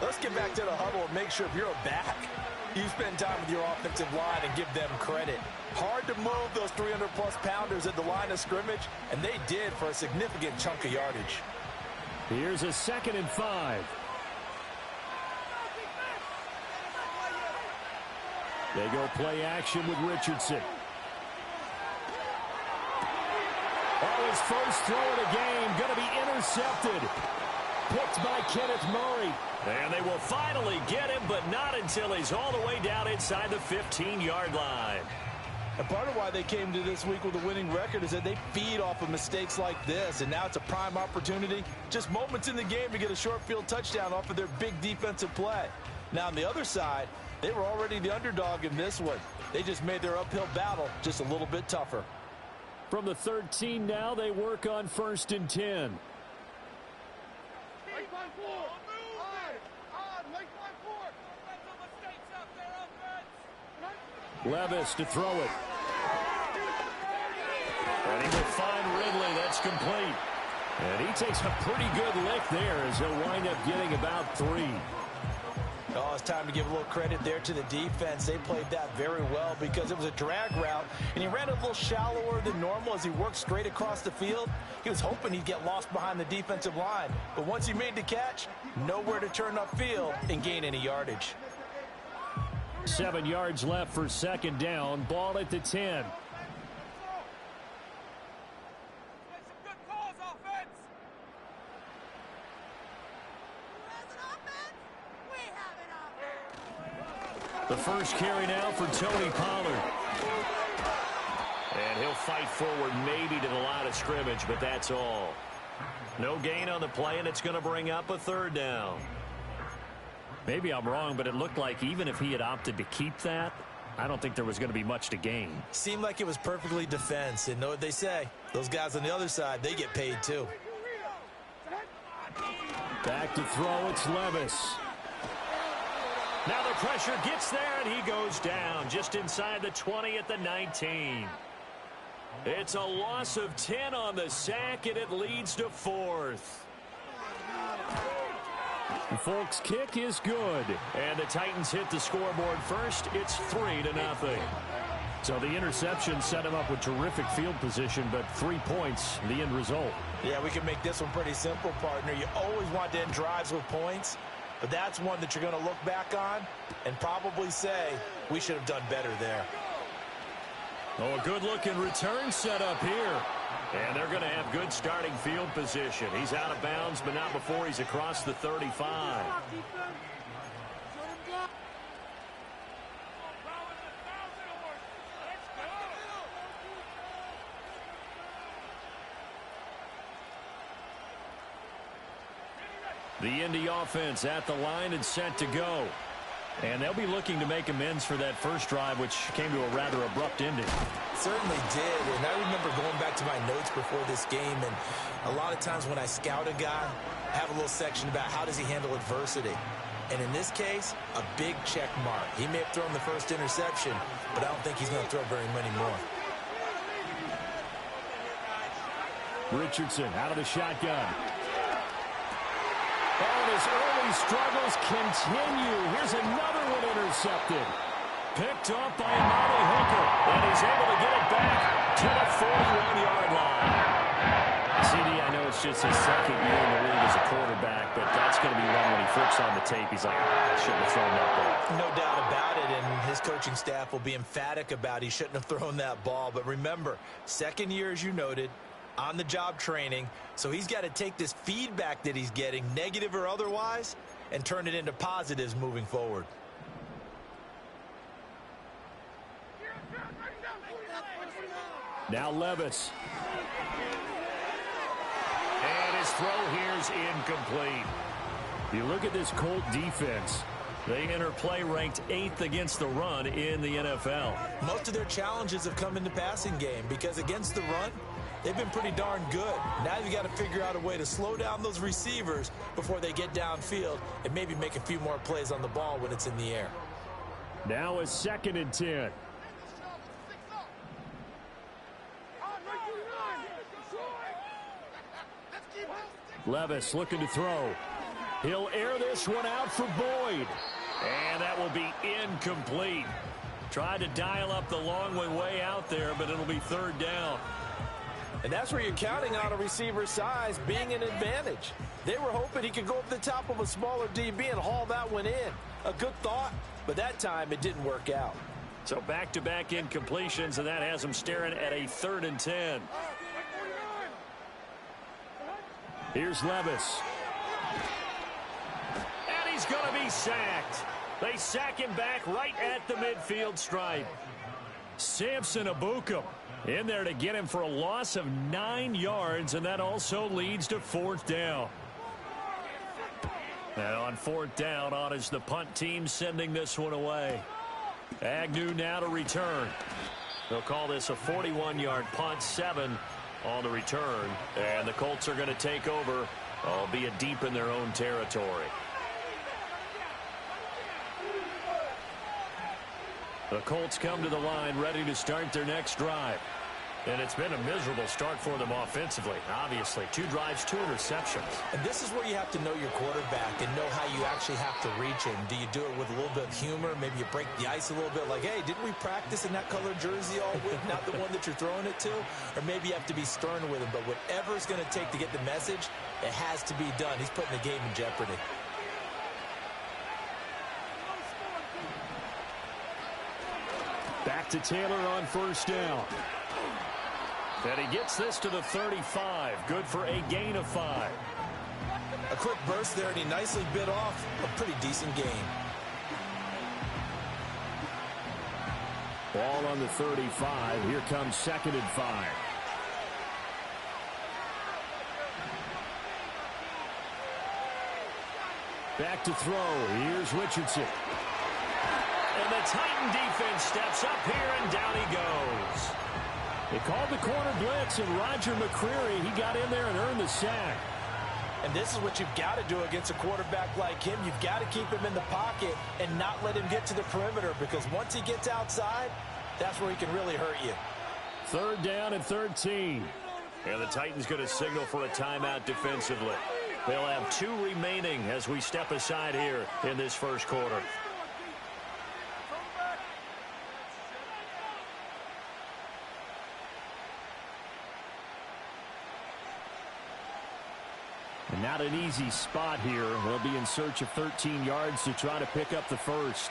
Let's get back to the huddle and make sure if you're a back, you spend time with your offensive line and give them credit. Hard to move those 300-plus pounders at the line of scrimmage, and they did for a significant chunk of yardage. Here's a 2nd and 5. They go play action with Richardson. Oh, his first throw of the game going to be intercepted. Picked by Kenneth Murray. And they will finally get him, but not until he's all the way down inside the 15-yard line. And part of why they came to this week with a winning record is that they feed off of mistakes like this, and now it's a prime opportunity. Just moments in the game to get a short field touchdown off of their big defensive play. Now, on the other side, they were already the underdog in this one. They just made their uphill battle just a little bit tougher. From the 13 now, they work on 1st and 10. Levis to throw it. And he will find Ridley. That's complete. And he takes a pretty good lick there as he'll wind up getting about 3. Oh, it's time to give a little credit there to the defense. They played that very well because it was a drag route, and he ran a little shallower than normal as he worked straight across the field. He was hoping he'd get lost behind the defensive line, but once he made the catch, nowhere to turn upfield and gain any yardage. 7 yards left for 2nd down. Ball at the 10. The first carry now for Tony Pollard. And he'll fight forward maybe to the line of scrimmage, but that's all. No gain on the play, and it's going to bring up a 3rd down. Maybe I'm wrong, but it looked like even if he had opted to keep that, I don't think there was going to be much to gain. Seemed like it was perfectly defense. And know what they say? Those guys on the other side, they get paid too. Back to throw, it's Levis. Now the pressure gets there, and he goes down just inside the 20 at the 19. It's a loss of 10 on the sack, and it leads to 4th. The Folks' kick is good. And the Titans hit the scoreboard first. It's 3-0. So the interception set him up with terrific field position, but 3 points, the end result. Yeah, we can make this one pretty simple, partner. You always want to end drives with points, but that's one that you're going to look back on and probably say, we should have done better there. Oh, a good-looking return set up here. And they're going to have good starting field position. He's out of bounds, but not before he's across the 35. The Indy offense at the line and set to go. And they'll be looking to make amends for that first drive, which came to a rather abrupt ending. Certainly did, and I remember going back to my notes before this game, and a lot of times when I scout a guy, I have a little section about how does he handle adversity. And in this case, a big check mark. He may have thrown the first interception, but I don't think he's going to throw very many more. Richardson out of the shotgun. And his early struggles continue. Here's another one intercepted. Picked off by Monty Hooker. And he's able to get it back to the 41-yard line. CD, I know it's just his 2nd year in the league as a quarterback, but that's going to be one when he flips on the tape. He's like, I shouldn't have thrown that ball. No doubt about it, and his coaching staff will be emphatic about he shouldn't have thrown that ball. But remember, 2nd year, as you noted, on-the-job training, so he's got to take this feedback that he's getting, negative or otherwise, and turn it into positives moving forward. Now Levis. And his throw here's incomplete. You look at this Colt defense. They enter play ranked 8th against the run in the NFL. Most of their challenges have come in the passing game because against the run, they've been pretty darn good. Now you got to figure out a way to slow down those receivers before they get downfield and maybe make a few more plays on the ball when it's in the air. Now a 2nd and 10. Levis looking to throw. He'll air this one out for Boyd. And that will be incomplete. Tried to dial up the long way out there, but it'll be third down. And that's where you're counting on a receiver's size being an advantage. They were hoping he could go up the top of a smaller DB and haul that one in. A good thought, but that time it didn't work out. So back-to-back incompletions, and that has him staring at a 3rd and 10. Here's Levis. And he's going to be sacked. They sack him back right at the midfield stripe. Samson Abukum in there to get him for a loss of 9 yards, and that also leads to 4th down. And on 4th down, on is the punt team sending this one away. Agnew now to return. They'll call this a 41-yard punt, 7 on the return. And the Colts are going to take over, albeit deep in their own territory. The Colts come to the line ready to start their next drive. And it's been a miserable start for them offensively. Obviously, 2 drives, 2 interceptions. And this is where you have to know your quarterback and know how you actually have to reach him. Do you do it with a little bit of humor? Maybe you break the ice a little bit like, hey, didn't we practice in that colored jersey all week? Not the one that you're throwing it to? Or maybe you have to be stern with him. But whatever it's going to take to get the message, it has to be done. He's putting the game in jeopardy. Back to Taylor on 1st down. And he gets this to the 35. Good for a gain of 5. A quick burst there, and he nicely bit off a pretty decent gain. Ball on the 35. Here comes 2nd and 5. Back to throw. Here's Richardson. And the Titan defense steps up here, and down he goes. They called the corner blitz, and Roger McCreary, he got in there and earned the sack. And this is what you've got to do against a quarterback like him. You've got to keep him in the pocket and not let him get to the perimeter, because once he gets outside, that's where he can really hurt you. 3rd down and 13. And the Titans going to signal for a timeout defensively. They'll have 2 remaining as we step aside here in this 1st quarter. And not an easy spot here. They'll be in search of 13 yards to try to pick up the 1st.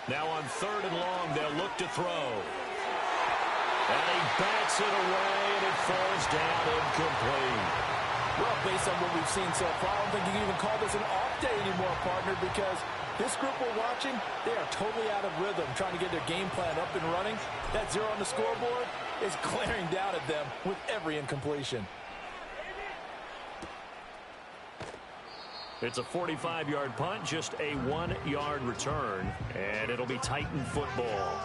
Now on 3rd and long, they'll look to throw. And he bats it away, and it falls down incomplete. Well, based on what we've seen so far, I don't think you can even call this an off day anymore, partner, because this group we're watching, they are totally out of rhythm, trying to get their game plan up and running. That 0 on the scoreboard is glaring down at them with every incompletion. It's a 45-yard punt, just a 1-yard return, and it'll be Titan football.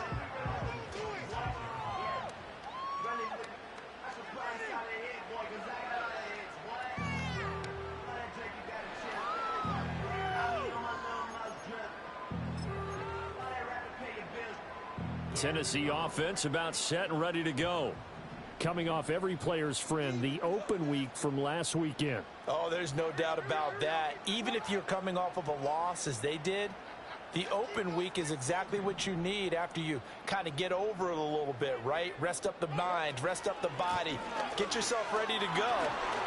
Tennessee offense about set and ready to go. Coming off every player's friend, the open week from last weekend. Oh, there's no doubt about that. Even if you're coming off of a loss as they did, the open week is exactly what you need after you kind of get over it a little bit, right? Rest up the mind, rest up the body, get yourself ready to go.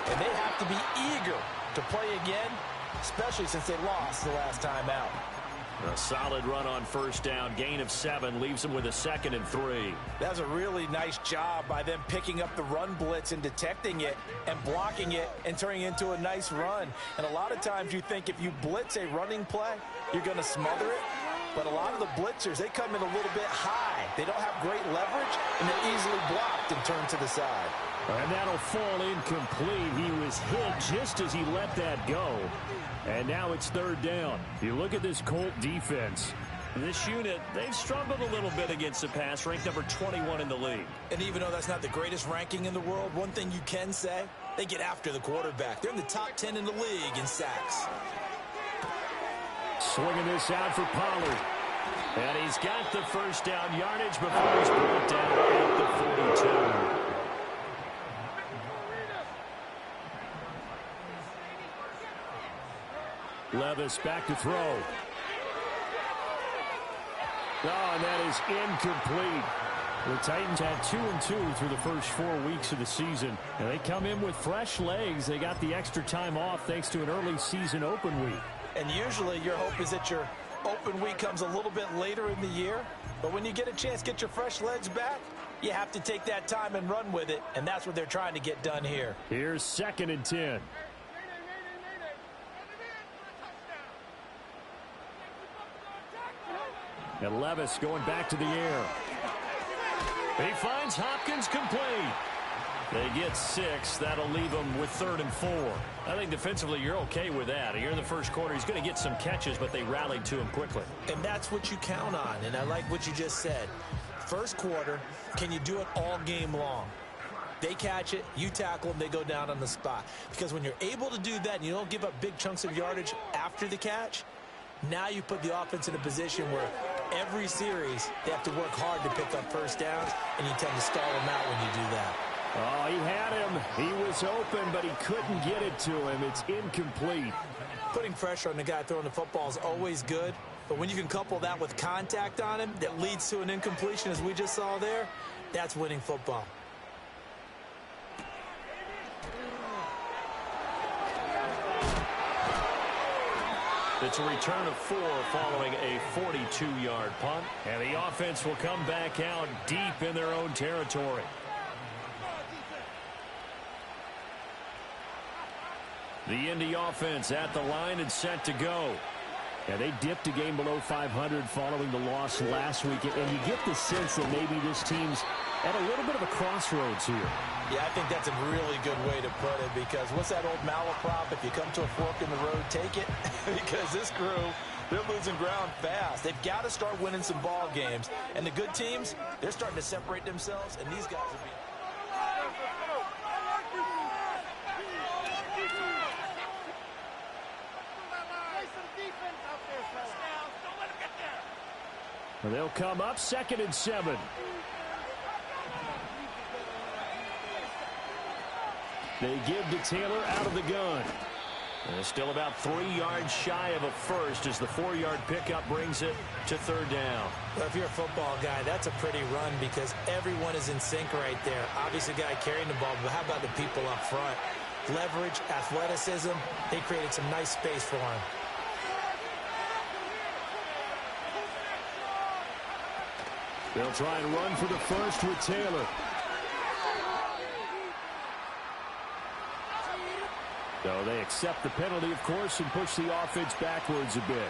And they have to be eager to play again, especially since they lost the last time out. A solid run on 1st down, gain of 7, leaves them with a 2nd and 3. That's a really nice job by them picking up the run blitz and detecting it and blocking it and turning it into a nice run. And a lot of times you think if you blitz a running play, you're going to smother it. But a lot of the blitzers, they come in a little bit high. They don't have great leverage, and they're easily blocked and turned to the side. And that'll fall incomplete. He was hit just as he let that go. And now it's 3rd down. You look at this Colt defense. This unit, they've struggled a little bit against the pass, ranked number 21 in the league. And even though that's not the greatest ranking in the world, one thing you can say, they get after the quarterback. They're in the top 10 in the league in sacks. Swinging this out for Pollard. And he's got the first down yardage before he's brought down at the 42. Levis back to throw. Oh, and that is incomplete. The Titans had 2-2 through the first 4 weeks of the season, and they come in with fresh legs. They got the extra time off thanks to an early season open week. And usually your hope is that your open week comes a little bit later in the year, but when you get a chance to get your fresh legs back, you have to take that time and run with it, and that's what they're trying to get done here. Here's 2nd and 10. And Levis going back to the air. He finds Hopkins complete. They get 6. That'll leave them with 3rd and 4. I think defensively you're okay with that. Here in the first quarter, he's going to get some catches, but they rallied to him quickly. And that's what you count on, and I like what you just said. First quarter, can you do it all game long? They catch it, you tackle them, they go down on the spot. Because when you're able to do that and you don't give up big chunks of yardage after the catch, now you put the offense in a position where every series they have to work hard to pick up first downs, and you tend to stall them out when you do that. Oh, he had him. He was open, but he couldn't get it to him. It's incomplete. Putting pressure on the guy throwing the football is always good, but when you can couple that with contact on him that leads to an incompletion, as we just saw there, that's winning football. It's a return of 4 following a 42-yard punt. And the offense will come back out deep in their own territory. The Indy offense at the line and set to go. And they dipped a game below 500 following the loss last week. And you get the sense that maybe this team's at a little bit of a crossroads here. Yeah, I think that's a really good way to put it, because what's that old malaprop? If you come to a fork in the road, take it. Because this crew, they're losing ground fast. They've got to start winning some ball games. And the good teams, they're starting to separate themselves, and these guys are being... Well, they'll come up 2nd and 7. They give to Taylor out of the gun. And still about 3 yards shy of a first as the 4-yard pickup brings it to 3rd down. Well, if you're a football guy, that's a pretty run because everyone is in sync right there. Obviously, the guy carrying the ball, but how about the people up front? Leverage, athleticism, they created some nice space for him. They'll try and run for the first with Taylor. So they accept the penalty, of course, and push the offense backwards a bit.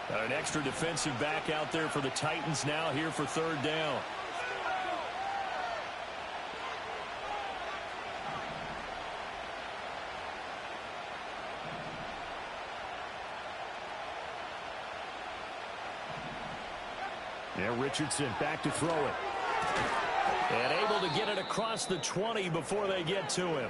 Got an extra defensive back out there for the Titans now here for 3rd down. Now Richardson back to throw it. And able to get it across the 20 before they get to him.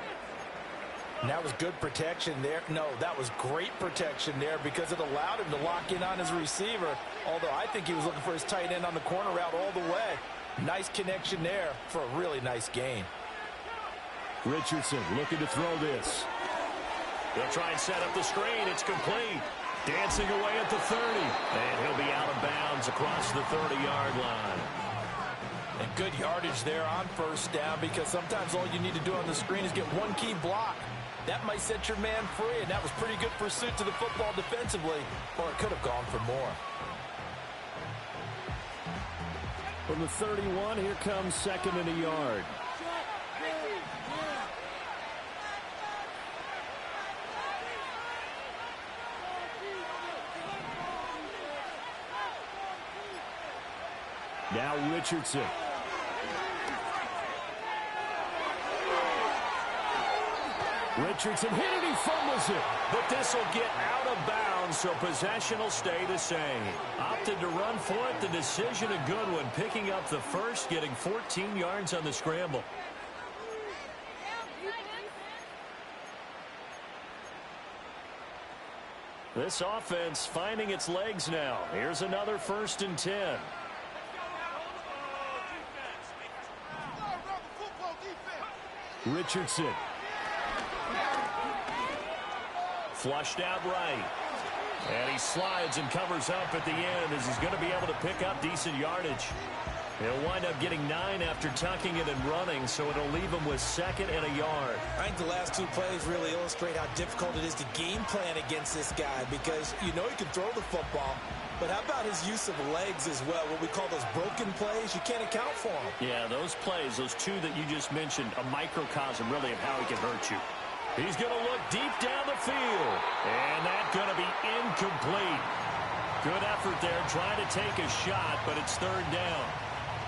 And that was good protection there. No, that was great protection there because it allowed him to lock in on his receiver, although I think he was looking for his tight end on the corner route all the way. Nice connection there for a really nice gain. Richardson looking to throw this. He'll try and set up the screen. It's complete. Dancing away at the 30. And he'll be out of bounds across the 30-yard line. And good yardage there on first down because sometimes all you need to do on the screen is get one key block. That might set your man free, and that was pretty good pursuit to the football defensively, or it could have gone for more. From the 31, here comes 2nd and a yard. Now Richardson. Richardson hit it, he fumbles it. But this will get out of bounds, so possession will stay the same. Opted to run for it. The decision a good one. Picking up the first, getting 14 yards on the scramble. This offense finding its legs now. Here's another 1st and 10. Richardson. Flushed out right. And he slides and covers up at the end as he's going to be able to pick up decent yardage. He'll wind up getting 9 after tucking it and running, so it'll leave him with 2nd and a yard. I think the last 2 plays really illustrate how difficult it is to game plan against this guy, because you know he can throw the football, but how about his use of legs as well? What we call those broken plays, you can't account for them. Yeah, those plays, those 2 that you just mentioned, a microcosm really of how he can hurt you. He's going to look deep down the field, and that's going to be incomplete. Good effort there, trying to take a shot, but it's 3rd down.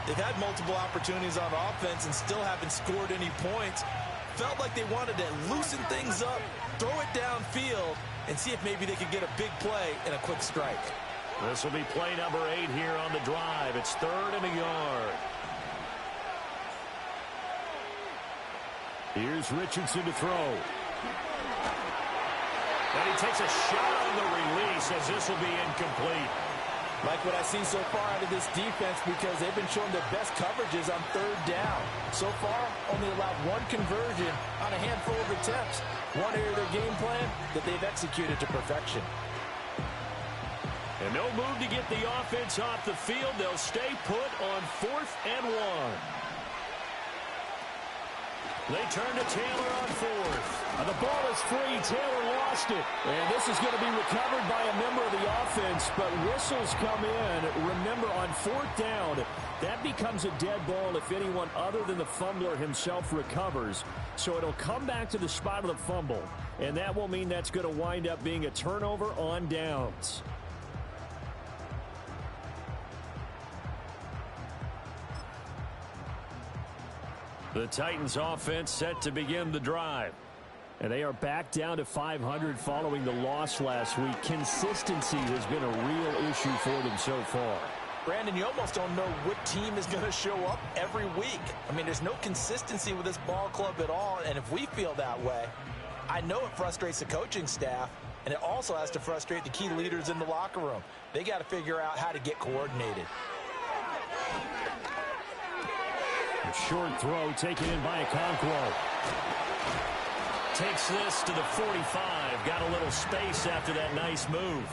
They've had multiple opportunities on offense and still haven't scored any points. Felt like they wanted to loosen things up, throw it downfield, and see if maybe they could get a big play and a quick strike. This will be play number 8 here on the drive. It's 3rd and a yard. Here's Richardson to throw. And he takes a shot on the release as this will be incomplete. Like what I've seen so far out of this defense, because they've been showing their best coverages on 3rd down. So far, only allowed 1 conversion on a handful of attempts. One area of their game plan that they've executed to perfection. And no move to get the offense off the field. They'll stay put on 4th and 1. They turn to Taylor on 4th. And the ball is free. Taylor lost it. And this is going to be recovered by a member of the offense, but whistles come in. Remember, on 4th down, that becomes a dead ball if anyone other than the fumbler himself recovers. So it'll come back to the spot of the fumble, and that will mean that's going to wind up being a turnover on downs. The Titans offense set to begin the drive. And they are back down to 500 following the loss last week. Consistency has been a real issue for them so far. Brandon, you almost don't know what team is going to show up every week. I mean, there's no consistency with this ball club at all, and if we feel that way, I know it frustrates the coaching staff, and it also has to frustrate the key leaders in the locker room. They got to figure out how to get coordinated. A short throw taken in by Okonkwo. Takes this to the 45. Got a little space after that nice move.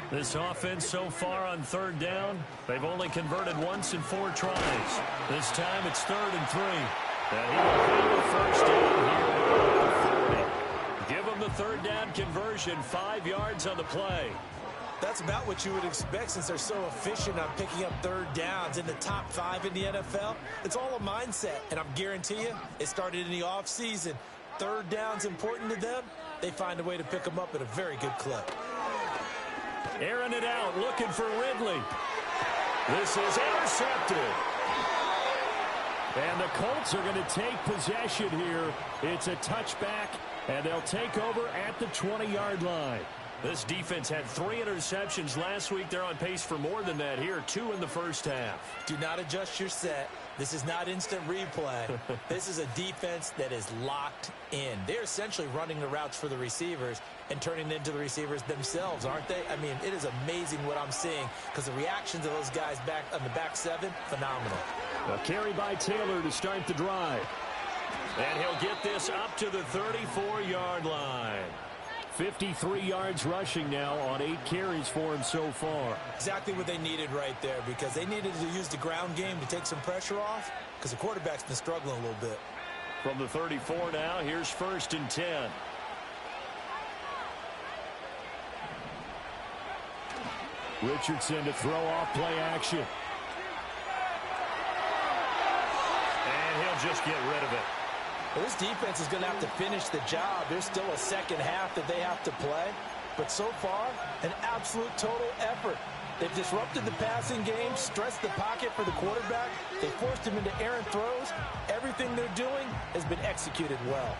This offense so far on 3rd down, they've only converted once in 4 tries. This time it's 3rd and 3. And he will have the 1st down here at the 40. Give them the 3rd down conversion, 5 yards on the play. That's about what you would expect since they're so efficient on picking up 3rd downs in the top 5 in the NFL. It's all a mindset, and I'm guarantee you it started in the offseason. 3rd down's important to them. They find a way to pick them up at a very good clip. Airing it out, looking for Ridley. This is intercepted. And the Colts are going to take possession here. It's a touchback, and they'll take over at the 20-yard line. This defense had 3 interceptions last week. They're on pace for more than that here, 2 in the first half. Do not adjust your set. This is not instant replay. This is a defense that is locked in. They're essentially running the routes for the receivers and turning it into the receivers themselves, aren't they? I mean, it is amazing what I'm seeing because the reactions of those guys back on the back 7, phenomenal. A carry by Taylor to start the drive. And he'll get this up to the 34-yard line. 53 yards rushing now on 8 carries for him so far. Exactly what they needed right there, because they needed to use the ground game to take some pressure off because the quarterback's been struggling a little bit. From the 34 now, here's 1st and 10. Richardson to throw off play action. And he'll just get rid of it. Well, this defense is going to have to finish the job. There's still a second half that they have to play. But so far, an absolute total effort. They've disrupted the passing game, stressed the pocket for the quarterback. They forced him into errant throws. Everything they're doing has been executed well.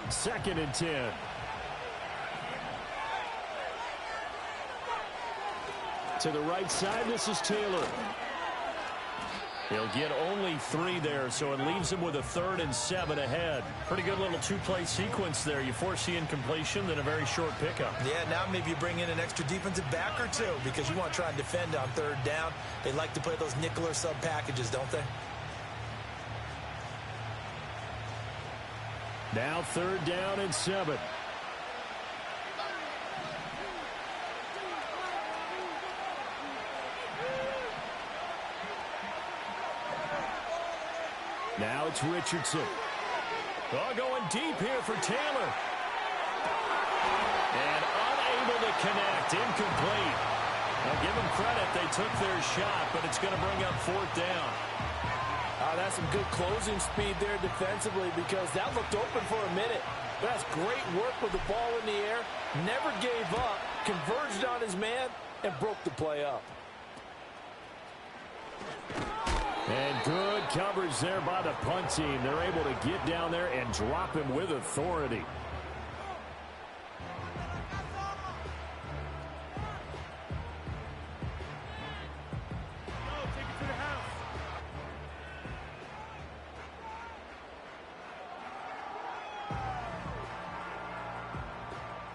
2nd and 10. To the right side, this is Taylor. He'll get only 3 there, so it leaves him with a 3rd and 7 ahead. Pretty good little 2-play sequence there. You force the incompletion, then a very short pickup. Yeah, now maybe you bring in an extra defensive back or two because you want to try and defend on 3rd down. They like to play those nickel or sub packages, don't they? Now 3rd down and 7. Now it's Richardson. Oh, going deep here for Taylor. And unable to connect. Incomplete. Now give them credit. They took their shot, but it's going to bring up 4th down. That's some good closing speed there defensively because that looked open for a minute. That's great work with the ball in the air. Never gave up. Converged on his man and broke the play up. And good coverage there by the punt team. They're able to get down there and drop him with authority.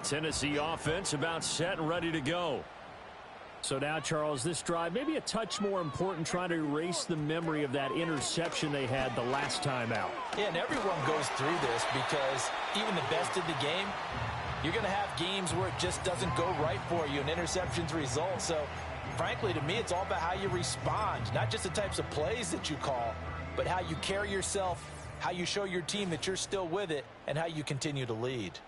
Tennessee offense about set and ready to go. So now, Charles, this drive maybe a touch more important, trying to erase the memory of that interception they had the last time out. Yeah, and everyone goes through this because even the best in the game, you're going to have games where it just doesn't go right for you and interceptions result. So, frankly, to me, it's all about how you respond, not just the types of plays that you call, but how you carry yourself, how you show your team that you're still with it, and how you continue to lead.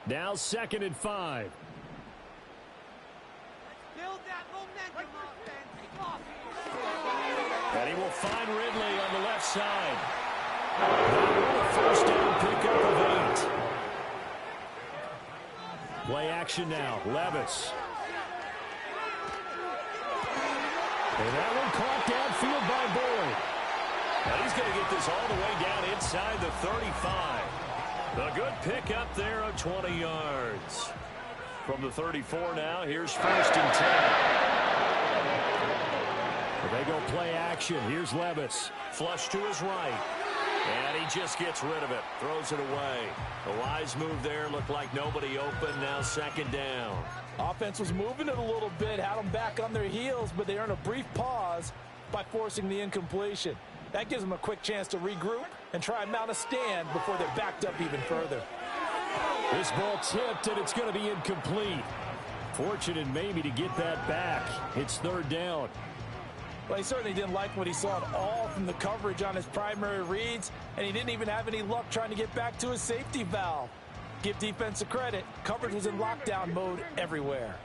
Now 2nd and 5. Build that momentum offense. And he will find Ridley on the left side. Now a 1st down pickup of 8. Play action now. Levis. And that one caught downfield by Boyd. And he's going to get this all the way down inside the 35. A good pickup there of 20 yards. From the 34 now, here's 1st and 10. They go play action. Here's Levis. Flush to his right. And he just gets rid of it. Throws it away. A wise move there. Looked like nobody open. Now 2nd down. Offense was moving it a little bit, had them back on their heels, but they earned a brief pause by forcing the incompletion. That gives them a quick chance to regroup and try and mount a stand before they're backed up even further. This ball tipped, and it's going to be incomplete. Fortunate maybe to get that back. It's 3rd down. Well, he certainly didn't like what he saw at all from the coverage on his primary reads, and he didn't even have any luck trying to get back to his safety valve. Give defense a credit. Coverage was in lockdown mode everywhere.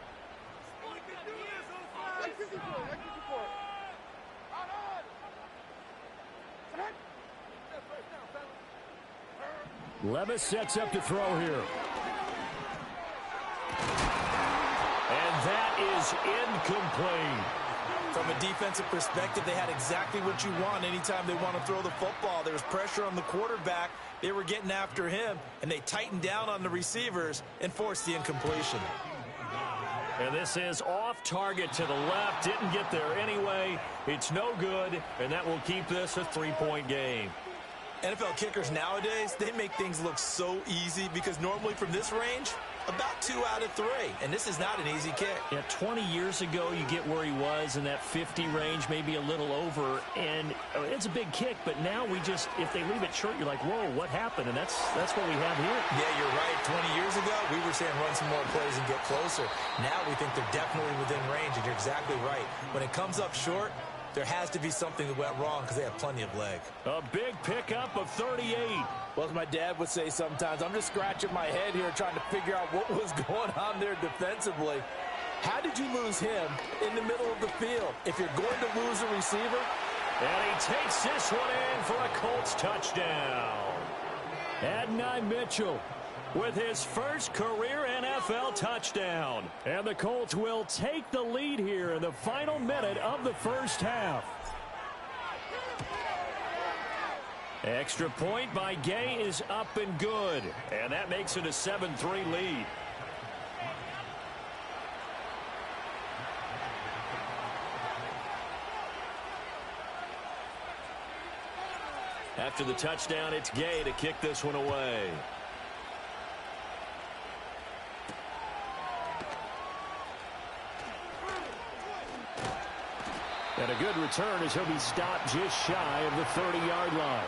Levis sets up to throw here. And that is incomplete. From a defensive perspective, they had exactly what you want anytime they want to throw the football. There was pressure on the quarterback. They were getting after him, and they tightened down on the receivers and forced the incompletion. And this is off target to the left. Didn't get there anyway. It's no good, and that will keep this a 3-point game. NFL kickers nowadays, they make things look so easy because normally from this range, about 2 out of 3. And this is not an easy kick. Yeah, 20 years ago, you get where he was in that 50 range, maybe a little over. And it's a big kick, but now we just, if they leave it short, you're like, whoa, what happened? And that's what we have here. Yeah, you're right. 20 years ago, we were saying run some more plays and get closer. Now we think they're definitely within range, and you're exactly right. When it comes up short, there has to be something that went wrong because they have plenty of leg. A big pickup of 38. Well, as my dad would say sometimes, I'm just scratching my head here trying to figure out what was going on there defensively. How did you lose him in the middle of the field? If you're going to lose a receiver, And he takes this one in for a Colts touchdown. Adonai Mitchell with his first career NFL touchdown. And the Colts will take the lead here in the final minute of the first half. Extra point by Gay is up and good. And that makes it a 7-3 lead. After the touchdown, it's Gay to kick this one away. And a good return as he'll be stopped just shy of the 30-yard line.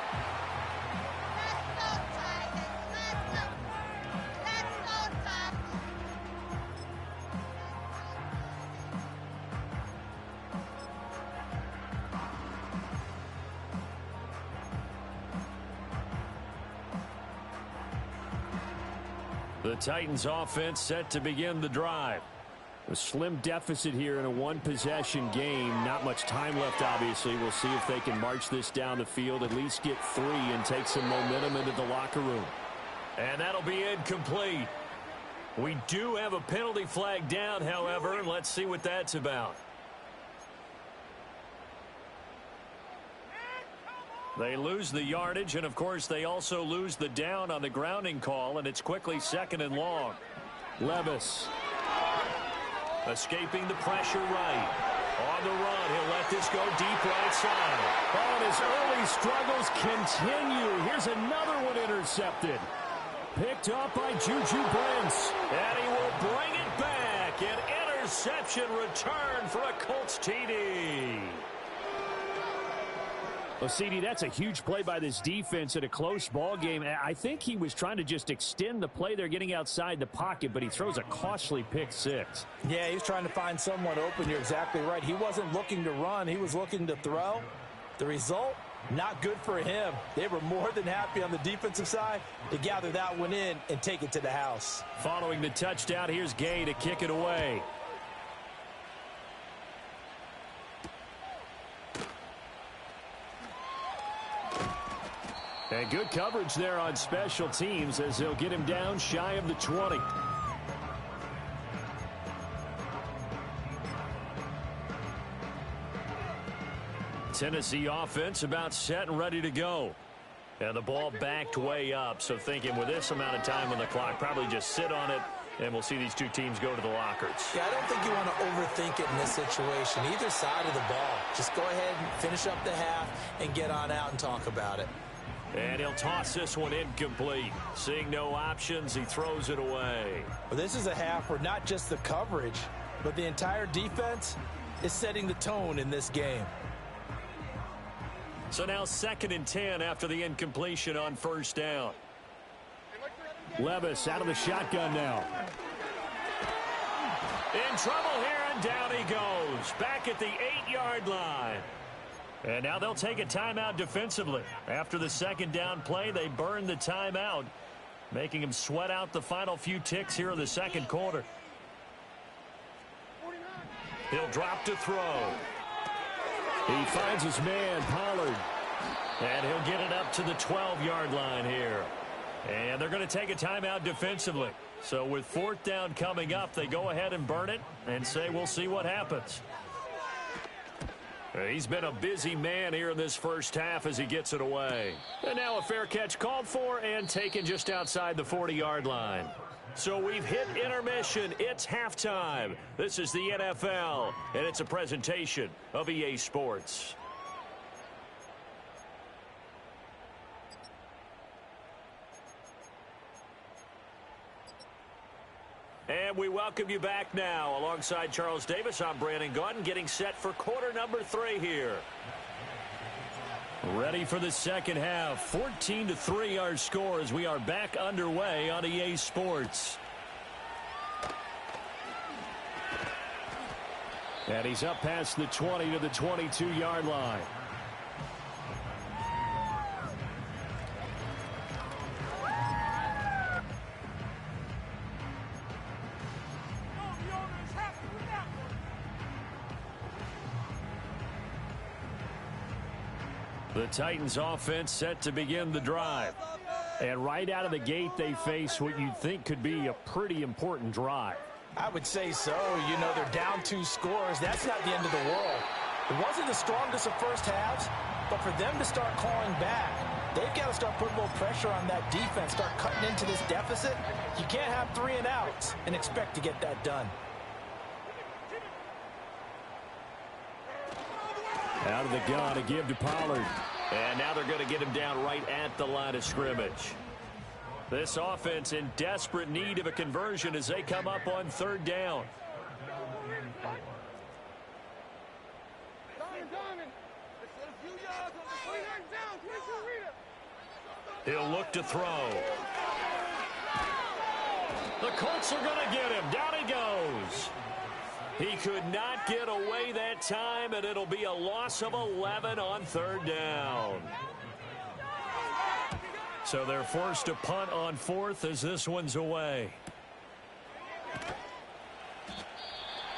The Titans offense set to begin the drive. A slim deficit here in a one-possession game. Not much time left, obviously. We'll see if they can march this down the field, at least get 3 and take some momentum into the locker room. And that'll be incomplete. We do have a penalty flag down, however. Let's see what that's about. They lose the yardage, and, of course, they also lose the down on the grounding call, and it's quickly 2nd and long. Levis. Escaping the pressure right. On the run, he'll let this go deep right side. Oh, and his early struggles continue. Here's another one intercepted. Picked up by Juju Brents. And he will bring it back. An interception return for a Colts TD. Well, CD, that's a huge play by this defense in a close ball game. I think he was trying to just extend the play. They're getting outside the pocket, but he throws a costly pick 6. Yeah, he was trying to find someone open. You're exactly right. He wasn't looking to run. He was looking to throw. The result, not good for him. They were more than happy on the defensive side to gather that one in and take it to the house. Following the touchdown, here's Gay to kick it away. And good coverage there on special teams as they'll get him down shy of the 20. Tennessee offense about set and ready to go. And the ball backed way up, so thinking with this amount of time on the clock, probably just sit on it, and we'll see these two teams go to the lockers. Yeah, I don't think you want to overthink it in this situation. Either side of the ball. Just go ahead and finish up the half and get on out and talk about it. And he'll toss this one incomplete. Seeing no options, he throws it away. Well, this is a half where not just the coverage, but the entire defense is setting the tone in this game. So now 2nd and 10 after the incompletion on 1st down. Levis out of the shotgun now. In trouble here, and down he goes. Back at the 8-yard line. And now they'll take a timeout defensively. After the 2nd down play, they burn the timeout, making him sweat out the final few ticks here in the 2nd quarter. He'll drop to throw. He finds his man, Pollard. And he'll get it up to the 12-yard line here. And they're going to take a timeout defensively. So with 4th down coming up, they go ahead and burn it and say we'll see what happens. He's been a busy man here in this first half as he gets it away. And now a fair catch called for and taken just outside the 40-yard line. So we've hit intermission. It's halftime. This is the NFL, and it's a presentation of EA Sports. And we welcome you back now. Alongside Charles Davis, I'm Brandon Gaudin, getting set for quarter number 3 here. Ready for the 2nd half. 14-3 our score as we are back underway on EA Sports. And he's up past the 20 to the 22-yard line. The Titans offense set to begin the drive. And right out of the gate, they face what you'd think could be a pretty important drive. I would say so. You know, they're down 2 scores. That's not the end of the world. It wasn't the strongest of first halves, but for them to start clawing back, they've got to start putting a little pressure on that defense, start cutting into this deficit. You can't have 3 and outs and expect to get that done. Out of the gun to give to Pollard. And now they're going to get him down right at the line of scrimmage. This offense in desperate need of a conversion as they come up on 3rd down. He'll look to throw. The Colts are going to get him. Down he goes. He could not get away that time, and it'll be a loss of 11 on 3rd down. So they're forced to punt on 4th as this one's away.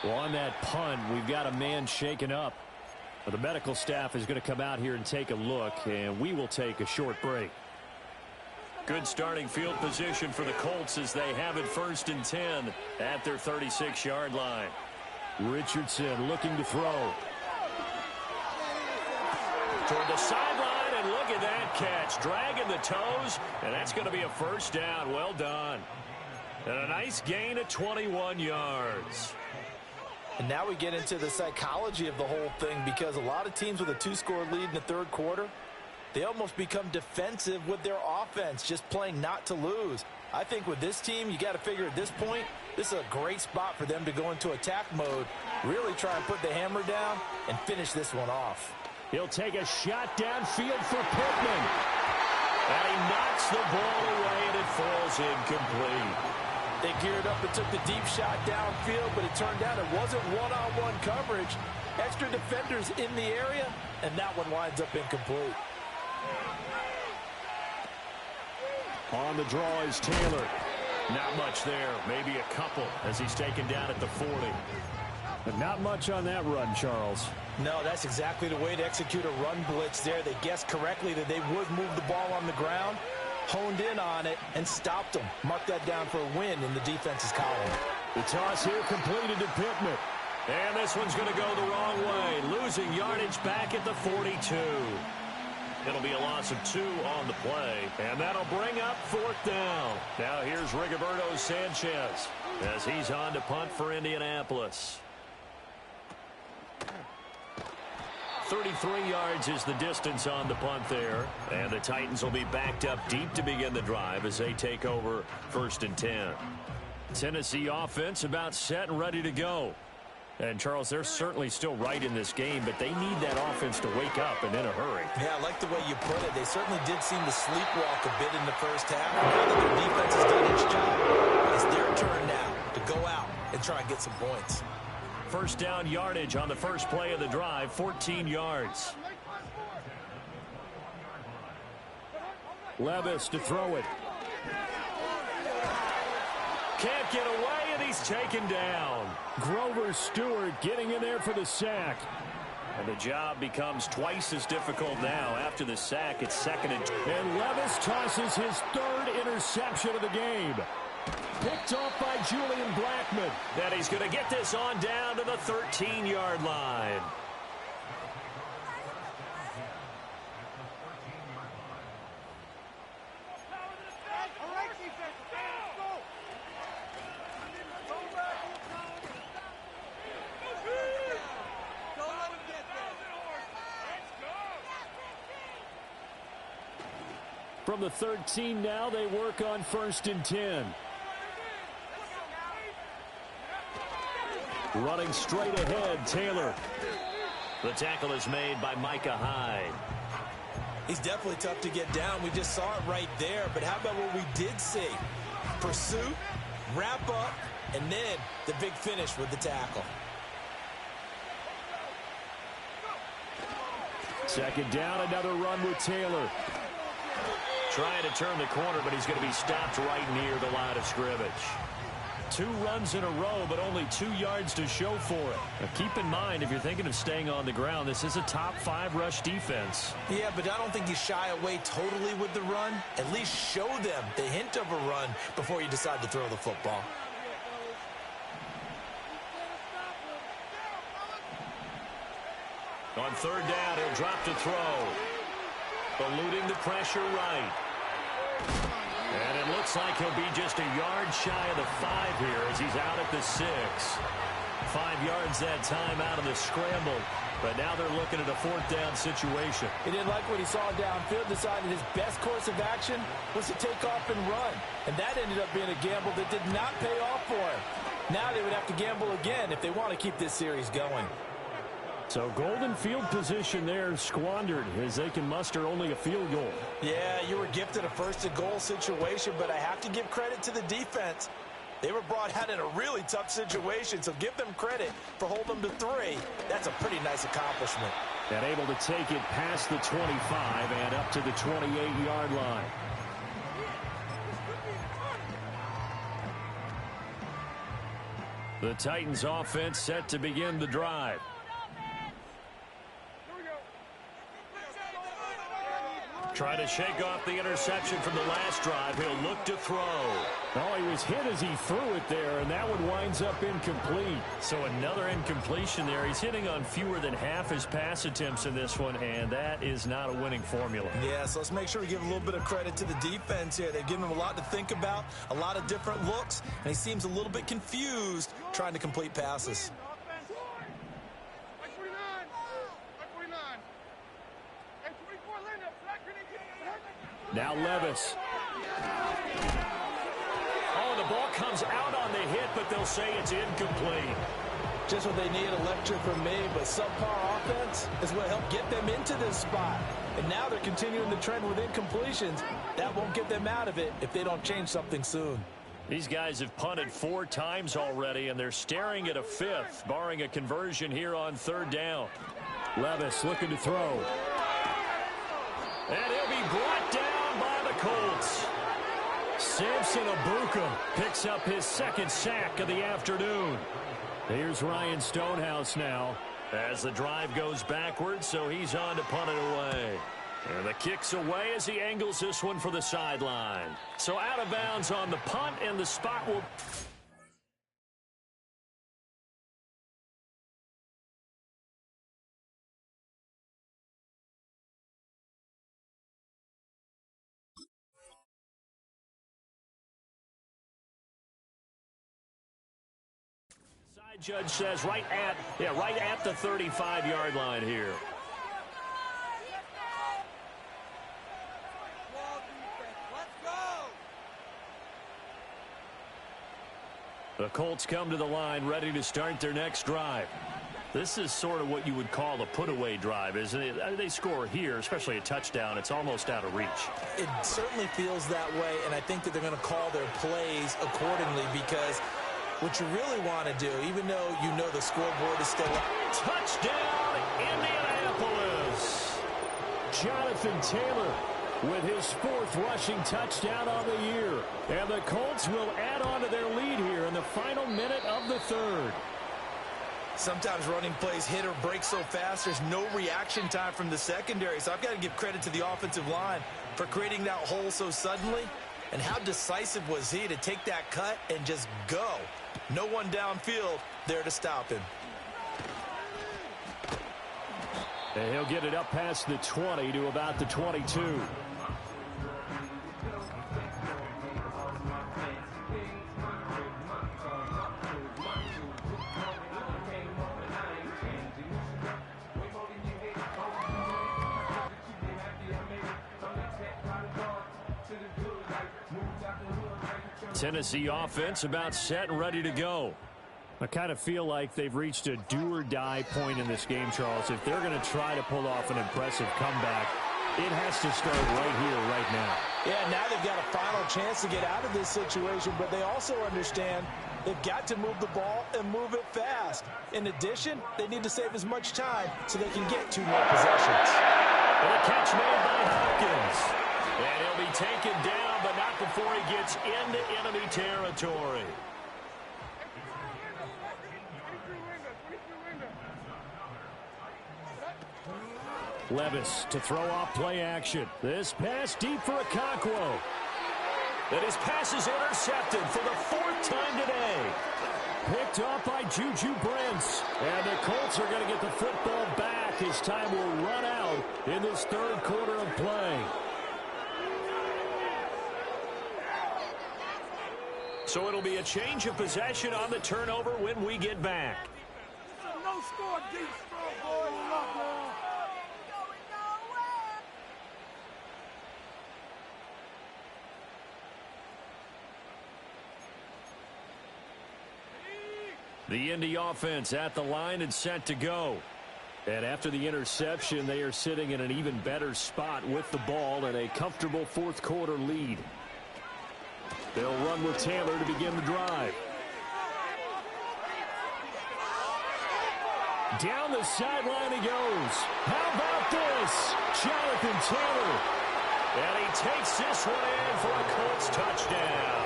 Well, on that punt, we've got a man shaken up. But the medical staff is going to come out here and take a look, and we will take a short break. Good starting field position for the Colts as they have it 1st and 10 at their 36-yard line. Richardson looking to throw. Toward the sideline, and look at that catch. Dragging the toes, and that's going to be a 1st down. Well done. And a nice gain of 21 yards. And now we get into the psychology of the whole thing, because a lot of teams with a 2-score lead in the 3rd quarter, they almost become defensive with their offense, just playing not to lose. I think with this team, you got to figure at this point, this is a great spot for them to go into attack mode, really try and put the hammer down and finish this one off. He'll take a shot downfield for Pittman. And he knocks the ball away, and it falls incomplete. They geared up and took the deep shot downfield, but it turned out it wasn't one-on-one coverage. Extra defenders in the area, and that one winds up incomplete. On the draw is Taylor. Not much there, maybe a couple as he's taken down at the 40. But not much on that run, Charles. No, that's exactly the way to execute a run blitz there. They guessed correctly that they would move the ball on the ground, honed in on it, and stopped them. Mark that down for a win in the defense's column. The toss here completed to Pittman. And this one's going to go the wrong way, losing yardage back at the 42. It'll be a loss of 2 on the play, and that'll bring up 4th down. Now here's Rigoberto Sanchez as he's on to punt for Indianapolis. 33 yards is the distance on the punt there, and the Titans will be backed up deep to begin the drive as they take over 1st and 10. Tennessee offense about set and ready to go. And, Charles, they're certainly still right in this game, but they need that offense to wake up and in a hurry. Yeah, I like the way you put it. They certainly did seem to sleepwalk a bit in the first half. Now that their defense has done its job, it's their turn now to go out and try and get some points. 1st down yardage on the first play of the drive, 14 yards. Levis to throw it. Can't get away, and he's taken down. Grover Stewart getting in there for the sack. And the job becomes twice as difficult now. After the sack, it's 2nd and 2. And Levis tosses his 3rd interception of the game. Picked off by Julian Blackman. And he's going to get this on down to the 13-yard line. From the 13 now, they work on 1st and 10. Running straight ahead, Taylor. The tackle is made by Micah Hyde. He's definitely tough to get down. We just saw it right there. But how about what we did see? Pursuit, wrap up, and then the big finish with the tackle. 2nd down, another run with Taylor. Trying to turn the corner, but he's going to be stopped right near the line of scrimmage. 2 runs in a row, but only 2 yards to show for it. Now, keep in mind, if you're thinking of staying on the ground, this is a top 5 rush defense. Yeah, but I don't think you shy away totally with the run. At least show them the hint of a run before you decide to throw the football. On 3rd down, he'll drop to throw. Eluding the pressure right. And it looks like he'll be just a yard shy of the 5 here as he's out at the 6. 5 yards that time out of the scramble. But now they're looking at a 4th down situation. He didn't like what he saw downfield, decided his best course of action was to take off and run. And that ended up being a gamble that did not pay off for him. Now they would have to gamble again if they want to keep this series going. So golden field position there squandered as they can muster only a field goal. Yeah, you were gifted a 1st-and-goal situation, but I have to give credit to the defense. They were brought out in a really tough situation, so give them credit for holding them to 3. That's a pretty nice accomplishment. And able to take it past the 25 and up to the 28-yard line. The Titans offense set to begin the drive. Trying to shake off the interception from the last drive. He'll look to throw. Oh, he was hit as he threw it there, and that one winds up incomplete. So another incompletion there. He's hitting on fewer than half his pass attempts in this one, and that is not a winning formula. Yeah, so let's make sure we give a little bit of credit to the defense here. They've given him a lot to think about, a lot of different looks, and he seems a little bit confused trying to complete passes. Now Levis. Oh, the ball comes out on the hit, but they'll say it's incomplete. Just what they need, a lecture from me, but subpar offense is what helped get them into this spot. And now they're continuing the trend with incompletions. That won't get them out of it if they don't change something soon. These guys have punted 4 times already, and they're staring at a 5th, barring a conversion here on 3rd down. Levis looking to throw. And he'll be brought down by the Colts. Samson Abuka picks up his 2nd sack of the afternoon. Here's Ryan Stonehouse now. As the drive goes backwards, so he's on to punt it away. And the kick's away as he angles this one for the sideline. So out of bounds on the punt, and the spot will... Judge says right at the 35-yard line here. The Colts come to the line ready to start their next drive. This is sort of what you would call a put-away drive, isn't it? They score here, especially a touchdown. It's almost out of reach. It certainly feels that way, and I think that they're going to call their plays accordingly because what you really want to do, even though you know the scoreboard is still up. Touchdown, Indianapolis! Jonathan Taylor with his 4th rushing touchdown on the year. And the Colts will add on to their lead here in the final minute of the 3rd. Sometimes running plays hit or break so fast, there's no reaction time from the secondary. So I've got to give credit to the offensive line for creating that hole so suddenly. And how decisive was he to take that cut and just go? No one downfield there to stop him. And he'll get it up past the 20 to about the 22. Tennessee offense about set and ready to go. I kind of feel like they've reached a do-or-die point in this game, Charles. If they're going to try to pull off an impressive comeback, it has to start right here, right now. Yeah, now they've got a final chance to get out of this situation, but they also understand they've got to move the ball and move it fast. In addition, they need to save as much time so they can get 2 more possessions. And a catch made by Hopkins. And he'll be taken down, but not before he gets into enemy territory. Levis to throw off play action. This pass deep for Okonkwo. And his pass is intercepted for the 4th time today. Picked off by Juju Brents. And the Colts are going to get the football back as time will run out in this 3rd quarter of play. So it'll be a change of possession on the turnover when we get back. No score, deep strong boy. Lock on. The Indy offense at the line and set to go. And after the interception, they are sitting in an even better spot with the ball and a comfortable 4th quarter lead. They'll run with Taylor to begin the drive. Down the sideline he goes. How about this? Jonathan Taylor. And he takes this one in for a Colts touchdown.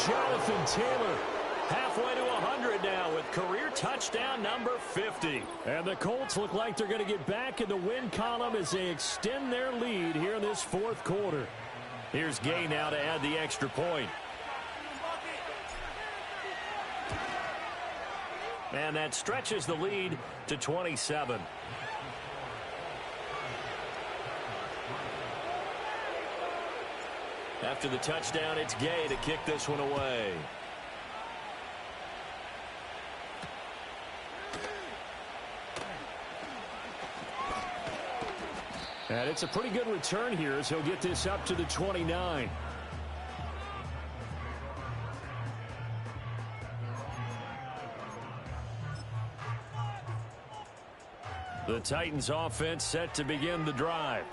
Jonathan Taylor. Halfway to 100 now with career touchdown number 50. And the Colts look like they're going to get back in the win column as they extend their lead here in this 4th quarter. Here's Gay now to add the extra point. And that stretches the lead to 27. After the touchdown, it's Gay to kick this one away. And it's a pretty good return here as he'll get this up to the 29. The Titans offense set to begin the drive.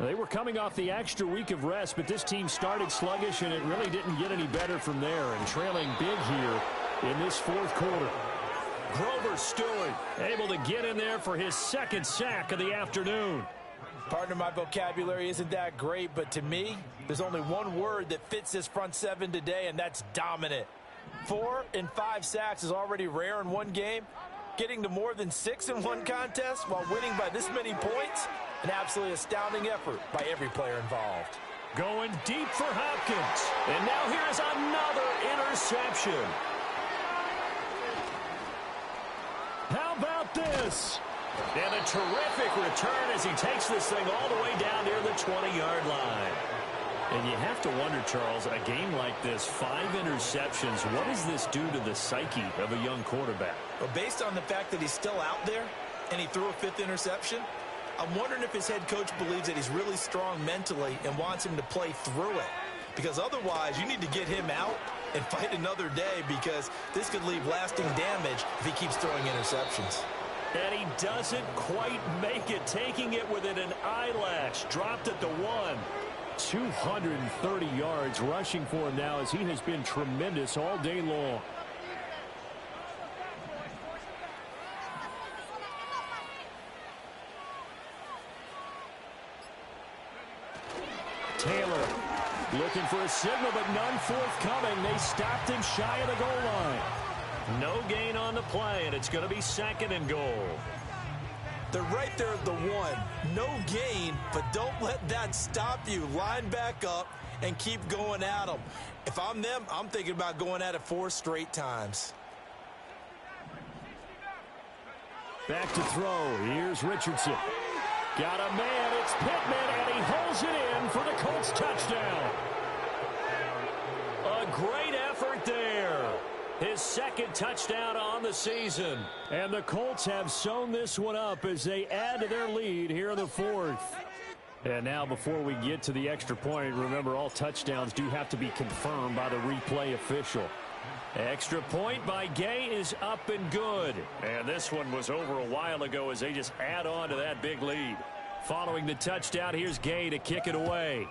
They were coming off the extra week of rest, but this team started sluggish, and it really didn't get any better from there. And trailing big here in this 4th quarter. Grover Stewart able to get in there for his 2nd sack of the afternoon. Partner, my vocabulary isn't that great, but to me, there's only one word that fits this front 7 today, and that's dominant. 4 and 5 sacks is already rare in one game. Getting to more than 6 in one contest while winning by this many points, an absolutely astounding effort by every player involved. Going deep for Hopkins. And now here's another interception. How about this? And a terrific return as he takes this thing all the way down near the 20-yard line. And you have to wonder, Charles, a game like this, 5 interceptions, what does this do to the psyche of a young quarterback? Well, based on the fact that he's still out there and he threw a 5th interception, I'm wondering if his head coach believes that he's really strong mentally and wants him to play through it. Because otherwise, you need to get him out and fight another day, because this could leave lasting damage if he keeps throwing interceptions. And he doesn't quite make it, taking it within an eyelash. Dropped at the 1. 230 yards rushing for him now, as he has been tremendous all day long. Taylor looking for a signal, but none forthcoming. They stopped him shy of the goal line. No gain on the play, and it's going to be 2nd and goal. They're right there at the 1. No gain, but don't let that stop you. Line back up and keep going at them. If I'm them, I'm thinking about going at it 4 straight times. Back to throw. Here's Richardson. Got a man. It's Pittman, and he holds it in for the Colts touchdown. A great effort there. His 2nd touchdown on the season. And the Colts have sewn this one up as they add to their lead here in the 4th. And now, before we get to the extra point, remember, all touchdowns do have to be confirmed by the replay official. Extra point by Gay is up and good. And this one was over a while ago as they just add on to that big lead. Following the touchdown, here's Gay to kick it away.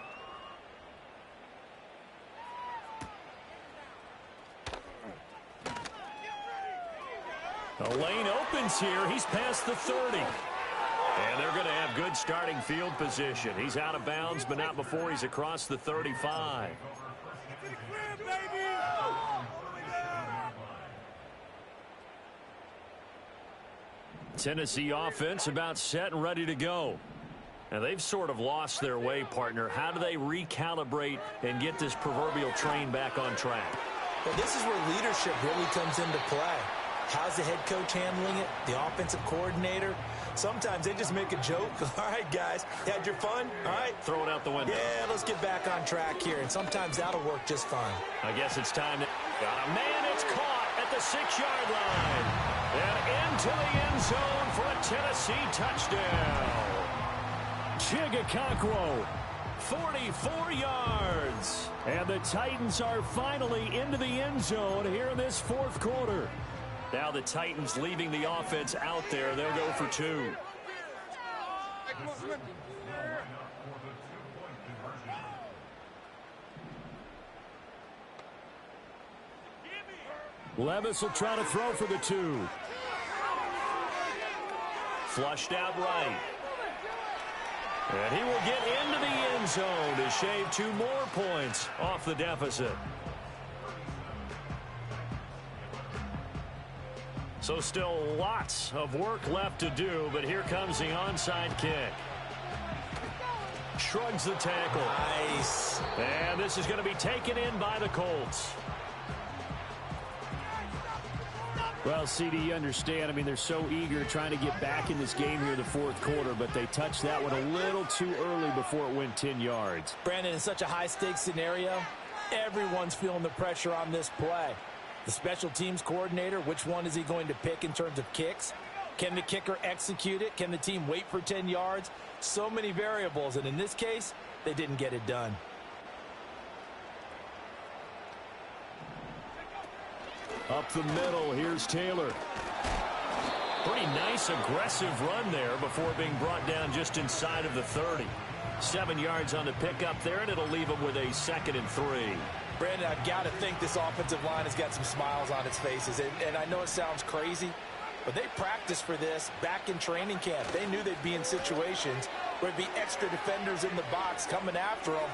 The lane opens here. He's past the 30. And they're going to have good starting field position. He's out of bounds, but not before he's across the 35. Tennessee offense about set and ready to go. Now, they've sort of lost their way, partner. How do they recalibrate and get this proverbial train back on track? Well, this is where leadership really comes into play. How's the head coach handling it? The offensive coordinator? Sometimes they just make a joke. All right, guys, you had your fun? All right. Throw it out the window. Yeah, let's get back on track here. And sometimes that'll work just fine. I guess it's time to... Got a man, it's caught at the 6-yard line. And into the end zone for a Tennessee touchdown. Chigakakwo, 44 yards. And the Titans are finally into the end zone here in this fourth quarter. Now the Titans leaving the offense out there. They'll go for 2. Levis will try to throw for the 2. Flushed out right. And he will get into the end zone to shave 2 more points off the deficit. So still lots of work left to do, but here comes the onside kick. Shrugs the tackle. Nice. And this is going to be taken in by the Colts. Well, CD, you understand. I mean, they're so eager trying to get back in this game here in the fourth quarter, but they touched that one a little too early before it went 10 yards. Brandon, in such a high-stakes scenario, everyone's feeling the pressure on this play. The special teams coordinator, which one is he going to pick in terms of kicks? Can the kicker execute it? Can the team wait for 10 yards? So many variables, and in this case, they didn't get it done. Up the middle, here's Taylor. Pretty nice, aggressive run there before being brought down just inside of the 30. 7 yards on the pickup there, and it'll leave him with a 2nd and 3. Brandon, I've got to think this offensive line has got some smiles on its faces. And I know it sounds crazy, but they practiced for this back in training camp. They knew they'd be in situations where there'd be extra defenders in the box coming after them,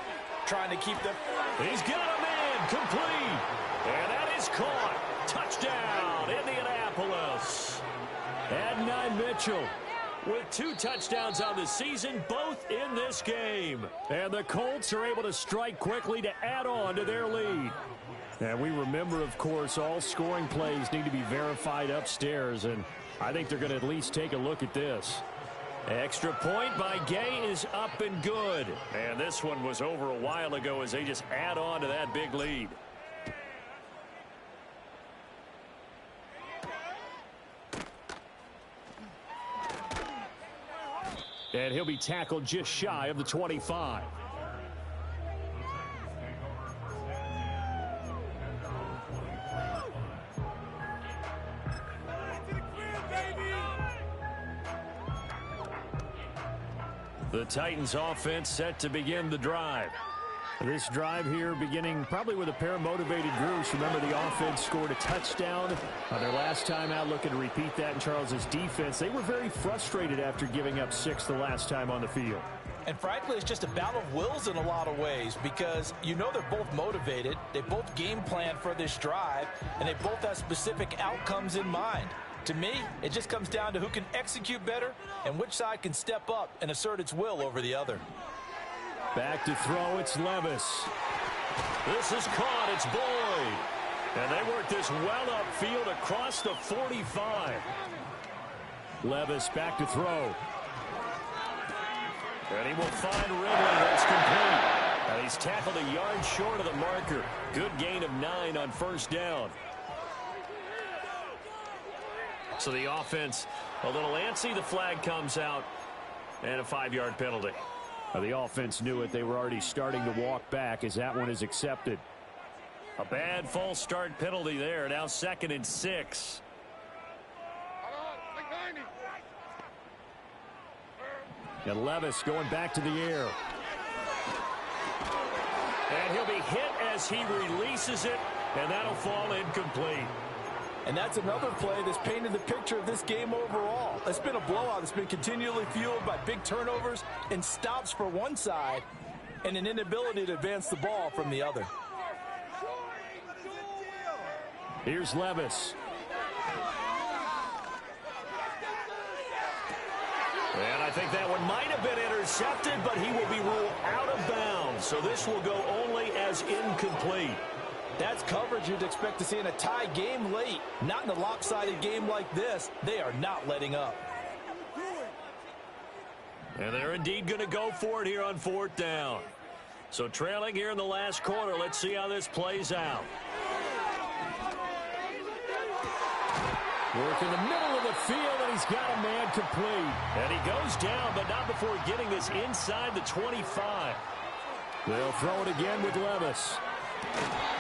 trying to keep them. He's got a man, complete. And that is caught. Touchdown, Indianapolis. Adnan Mitchell with 2 touchdowns on the season, both in this game. And the Colts are able to strike quickly to add on to their lead. And we remember, of course, all scoring plays need to be verified upstairs, and I think they're going to at least take a look at this. Extra point by Gay is up and good. And this one was over a while ago as they just add on to that big lead. And he'll be tackled just shy of the 25. The Titans offense set to begin the drive. This drive here beginning probably with a pair of motivated groups. Remember, the offense scored a touchdown on their last time out. Looking to repeat that in Charles's defense. They were very frustrated after giving up 6 the last time on the field. And frankly, it's just a battle of wills in a lot of ways because you know they're both motivated. They both game plan for this drive, and they both have specific outcomes in mind. To me, it just comes down to who can execute better and which side can step up and assert its will over the other. Back to throw, it's Levis. This is caught, it's Boyd. And they work this well upfield across the 45. Levis back to throw. And he will find Ridley, that's complete. And he's tackled a yard short of the marker. Good gain of 9 on first down. So the offense a little antsy, the flag comes out, and a 5-yard penalty. The offense knew it. They were already starting to walk back as that one is accepted. A bad false start penalty there. Now 2nd and 6. And Levis going back to the air. And he'll be hit as he releases it, and that'll fall incomplete. And that's another play that's painted the picture of this game overall. It's been a blowout. It's been continually fueled by big turnovers and stops for one side and an inability to advance the ball from the other. Here's Levis. I think that one might have been intercepted, but he will be ruled out of bounds. So this will go only as incomplete. That's coverage you'd expect to see in a tie game late. Not in a lopsided game like this. They are not letting up. And they're indeed going to go for it here on 4th down. So trailing here in the last quarter. Let's see how this plays out. Work in the middle of the field, and he's got a man complete. And he goes down, but not before getting this inside the 25. They'll throw it again with Levis.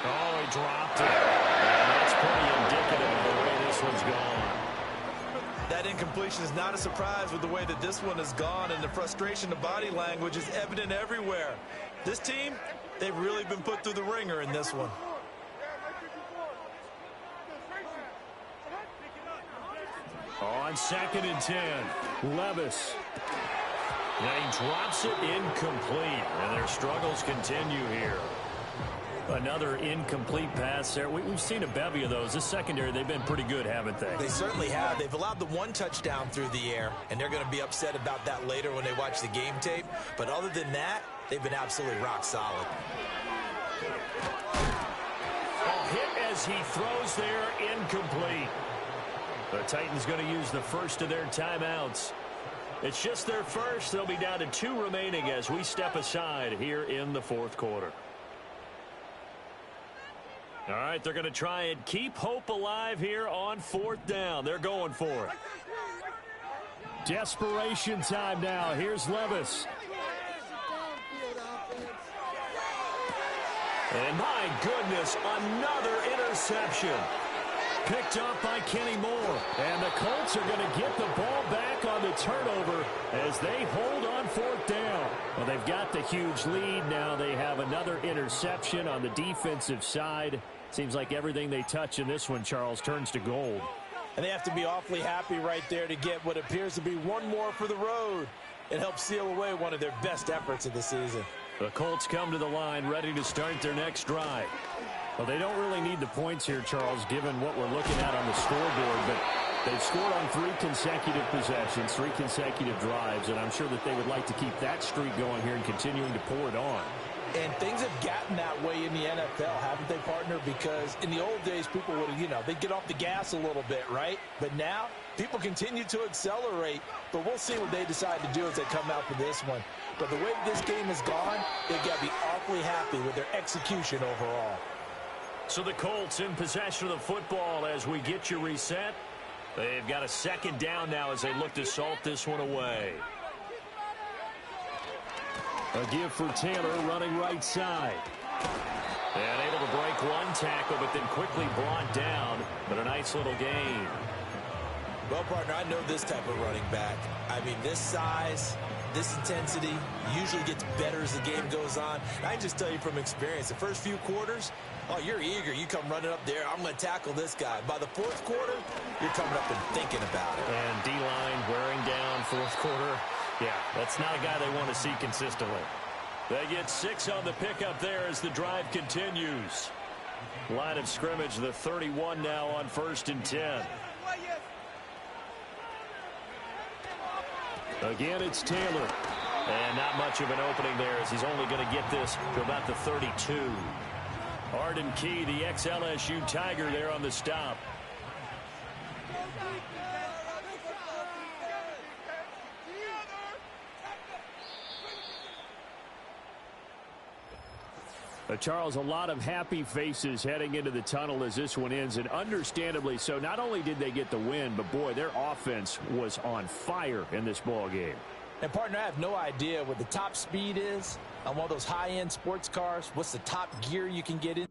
Oh, he dropped it. And that's pretty indicative of the way this one's gone. That incompletion is not a surprise with the way that this one has gone, and the frustration of body language is evident everywhere. This team, they've really been put through the ringer in this one. On 2nd and 10, Levis. And he drops it incomplete, and their struggles continue here. Another incomplete pass there. We've seen a bevy of those. This secondary, they've been pretty good, haven't they? They certainly have. They've allowed the 1 touchdown through the air, and they're going to be upset about that later when they watch the game tape. But other than that, they've been absolutely rock solid. A hit as he throws there, incomplete. The Titans going to use the first of their timeouts. It's just their first. They'll be down to 2 remaining as we step aside here in the 4th quarter. All right, they're going to try and keep hope alive here on 4th down. They're going for it. Desperation time now. Here's Levis. And my goodness, another interception. Picked up by Kenny Moore. And the Colts are going to get the ball back on the turnover as they hold on 4th down. Well, they've got the huge lead. Now they have another interception on the defensive side. Seems like everything they touch in this one, Charles, turns to gold. And they have to be awfully happy right there to get what appears to be one more for the road. It helps seal away one of their best efforts of the season. The Colts come to the line ready to start their next drive. Well, they don't really need the points here, Charles, given what we're looking at on the scoreboard. But they've scored on 3 consecutive possessions, 3 consecutive drives, and I'm sure that they would like to keep that streak going here and continuing to pour it on. And things have gotten that way in the NFL, haven't they, partner? Because in the old days, people would, they'd get off the gas a little bit, right? But now, people continue to accelerate. But we'll see what they decide to do as they come out for this one. But the way this game has gone, they've got to be awfully happy with their execution overall. So the Colts in possession of the football as we get you reset. They've got a 2nd down now as they look to salt this one away. A give for Taylor running right side. And able to break 1 tackle, but then quickly brought down. But a nice little gain. Well, partner, I know this type of running back. I mean, this size, this intensity usually gets better as the game goes on. And I can just tell you from experience, the first few quarters, oh, you're eager. You come running up there. I'm going to tackle this guy. By the 4th quarter, you're coming up and thinking about it. And D-line wearing down 4th quarter. Yeah, that's not a guy they want to see consistently. They get 6 on the pickup there as the drive continues. Line of scrimmage, the 31 now on 1st and 10. Again, it's Taylor. And not much of an opening there as he's only going to get this to about the 32. Arden Key, the ex-LSU Tiger there on the stop. Charles, a lot of happy faces heading into the tunnel as this one ends, and understandably so. Not only did they get the win, but boy, their offense was on fire in this ball game. And, partner, I have no idea what the top speed is on one of those high-end sports cars. What's the top gear you can get in?